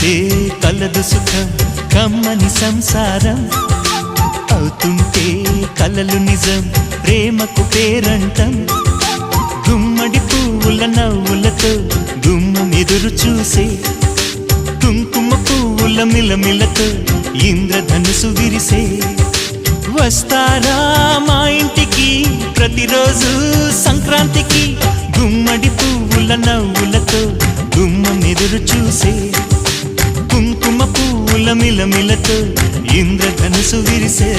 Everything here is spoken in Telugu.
అవుతుంటే కలదు సుఖం కమ్మని సంసారం అవుతుంటే కలలు నిజం ప్రేమకు పేరంటం గుమ్మడి పువ్వుల నవ్వులతో గుమ్మం ఎదురు చూసే కుంకుమ పువ్వుల మిలమిలతో ఇంద్రధనుసు విరిసే వస్తారా మా ఇంటికి ప్రతిరోజు సంక్రాంతికి గుమ్మడి పువ్వుల నవ్వులతో గుమ్మం ఎదురు చూసే కుంకుమ పువ్వుల మిలమిలతో ఇంద్రధనుసు విరిసే